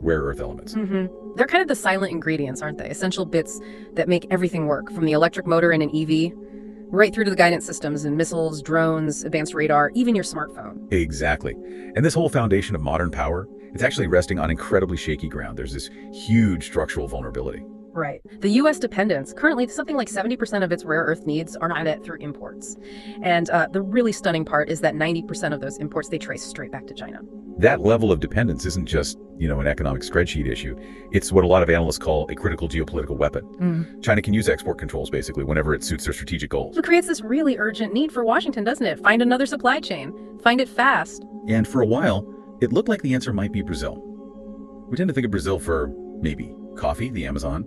rare earth elements. They're kind of the silent ingredients, aren't they? Essential bits that make everything work, from the electric motor in an EV right through to the guidance systems in missiles, drones, advanced radar, even your smartphone. Exactly. And this whole foundation of modern power, it's actually resting on incredibly shaky ground. There's this huge structural vulnerability. Right. The U.S. dependence, currently something like 70% of its rare earth needs are not met through imports. And the really stunning part is that 90% of those imports, they trace straight back to China. That level of dependence isn't just, an economic spreadsheet issue. It's what a lot of analysts call a critical geopolitical weapon. China can use export controls, basically, whenever it suits their strategic goals. It creates this really urgent need for Washington, doesn't it? Find another supply chain. Find it fast. And for a while, it looked like the answer might be Brazil. We tend to think of Brazil for maybe coffee, the Amazon.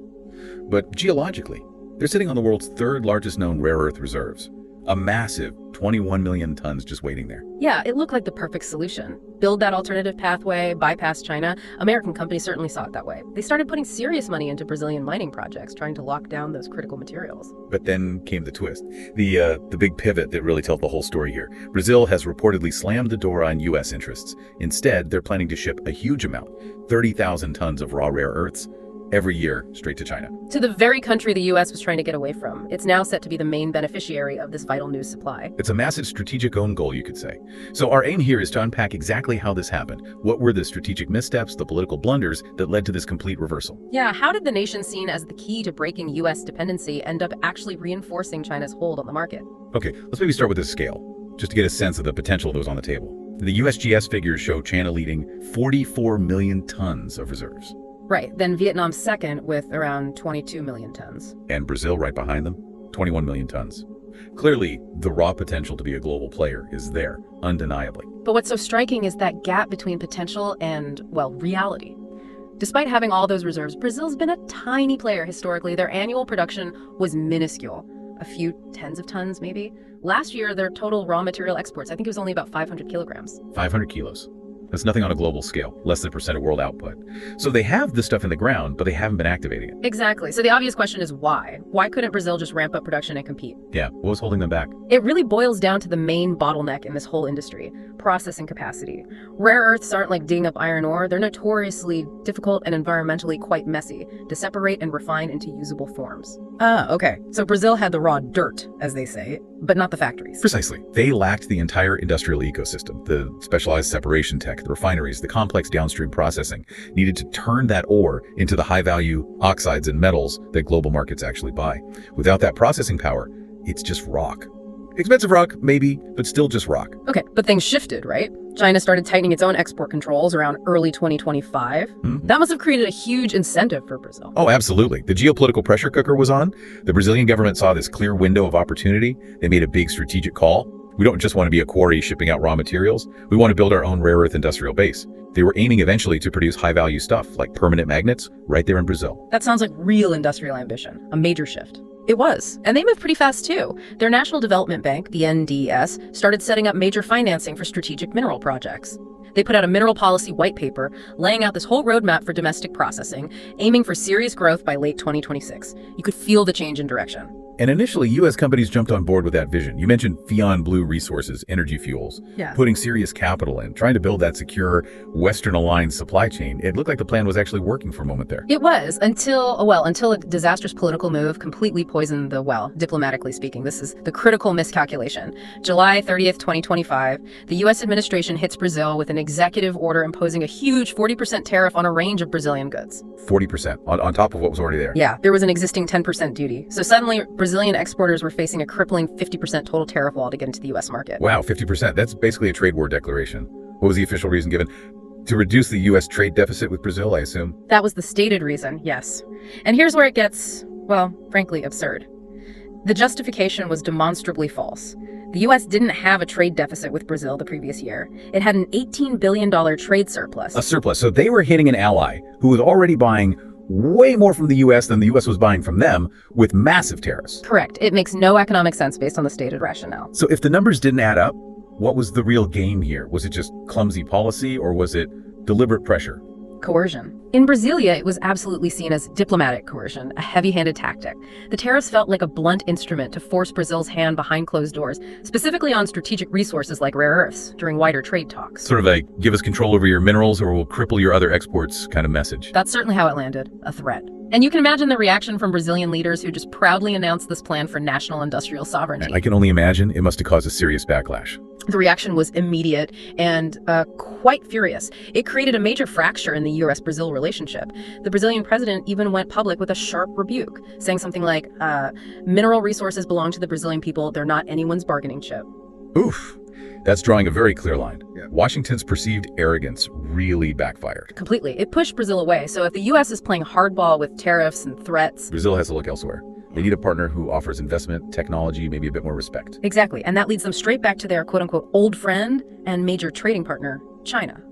But geologically, they're sitting on the world's third largest known rare earth reserves. A massive 21 million tons just waiting there. Yeah, it looked like the perfect solution. Build that alternative pathway, bypass China. American companies certainly saw it that way. They started putting serious money into Brazilian mining projects, trying to lock down those critical materials. But then came the twist, the big pivot that really tells the whole story here. Brazil has reportedly slammed the door on U.S. interests. Instead, they're planning to ship a huge amount, 30,000 tons of raw rare earths, every year straight to China. To the very country the U.S. was trying to get away from. It's now set to be the main beneficiary of this vital new supply. It's a massive strategic own goal, you could say. So our aim here is to unpack exactly how this happened. What were the strategic missteps, the political blunders that led to this complete reversal? Yeah, how did the nation seen as the key to breaking U.S. dependency end up actually reinforcing China's hold on the market? Okay, let's maybe start with this scale, just to get a sense of the potential that was on the table. The USGS figures show China leading 44 million tons of reserves. Right, then Vietnam's second with around 22 million tons. And Brazil right behind them, 21 million tons. Clearly, the raw potential to be a global player is there, undeniably. But what's so striking is that gap between potential and, well, reality. Despite having all those reserves, Brazil's been a tiny player historically. Their annual production was minuscule, a few tens of tons maybe. Last year, their total raw material exports, I think it was only about 500 kilograms. 500 kilos. That's nothing on a global scale, less than a percent of world output. So they have the stuff in the ground, but they haven't been activating it. Exactly. So the obvious question is why? Why couldn't Brazil just ramp up production and compete? Yeah, what was holding them back? It really boils down to the main bottleneck in this whole industry, processing capacity. Rare earths aren't like digging up iron ore. They're notoriously difficult and environmentally quite messy to separate and refine into usable forms. Okay. So Brazil had the raw dirt, as they say, but not the factories. Precisely. They lacked the entire industrial ecosystem, the specialized separation tech, the refineries, the complex downstream processing needed to turn that ore into the high-value oxides and metals that global markets actually buy. Without that processing power, it's just rock. Expensive rock, maybe, but still just rock. Okay, but things shifted, right? China started tightening its own export controls around early 2025. That must have created a huge incentive for Brazil. Oh, absolutely. The geopolitical pressure cooker was on. The Brazilian government saw this clear window of opportunity. They made a big strategic call. We don't just want to be a quarry shipping out raw materials. We want to build our own rare earth industrial base. They were aiming eventually to produce high-value stuff like permanent magnets right there in Brazil. That sounds like real industrial ambition, a major shift. It was, and they moved pretty fast too. Their National Development Bank, the NDS, started setting up major financing for strategic mineral projects. They put out a mineral policy white paper, laying out this whole roadmap for domestic processing, aiming for serious growth by late 2026. You could feel the change in direction. And initially, U.S. companies jumped on board with that vision. You mentioned Fion Blue Resources, energy fuels, putting serious capital in, trying to build that secure, Western-aligned supply chain. It looked like the plan was actually working for a moment there. It was, until a disastrous political move completely poisoned the well, diplomatically speaking. This is the critical miscalculation. July 30th, 2025, the U.S. administration hits Brazil with an executive order imposing a huge 40% tariff on a range of Brazilian goods. 40% on top of what was already there. Yeah, there was an existing 10% duty. So suddenly, Brazilian exporters were facing a crippling 50% total tariff wall to get into the U.S. market. Wow, 50%. That's basically a trade war declaration. What was the official reason given? To reduce the U.S. trade deficit with Brazil, I assume? That was the stated reason, yes. And here's where it gets, well, frankly, absurd. The justification was demonstrably false. The U.S. didn't have a trade deficit with Brazil the previous year. It had an $18 billion trade surplus. A surplus. So they were hitting an ally who was already buying way more from the U.S. than the U.S. was buying from them with massive tariffs. Correct. It makes no economic sense based on the stated rationale. So if the numbers didn't add up, what was the real game here? Was it just clumsy policy or was it deliberate pressure? Coercion. In Brasilia, it was absolutely seen as diplomatic coercion, a heavy-handed tactic. The tariffs felt like a blunt instrument to force Brazil's hand behind closed doors, specifically on strategic resources like rare earths during wider trade talks. Sort of like, give us control over your minerals or we'll cripple your other exports kind of message. That's certainly how it landed, a threat. And you can imagine the reaction from Brazilian leaders who just proudly announced this plan for national industrial sovereignty. I can only imagine it must have caused a serious backlash. The reaction was immediate and quite furious. It created a major fracture in the U.S.-Brazil relationship. The Brazilian president even went public with a sharp rebuke, saying something like, mineral resources belong to the Brazilian people. They're not anyone's bargaining chip. Oof. That's drawing a very clear line. Washington's perceived arrogance really backfired. Completely. It pushed Brazil away. So if the U.S. is playing hardball with tariffs and threats, Brazil has to look elsewhere. They need a partner who offers investment, technology, maybe a bit more respect. Exactly. And that leads them straight back to their quote-unquote old friend and major trading partner, China.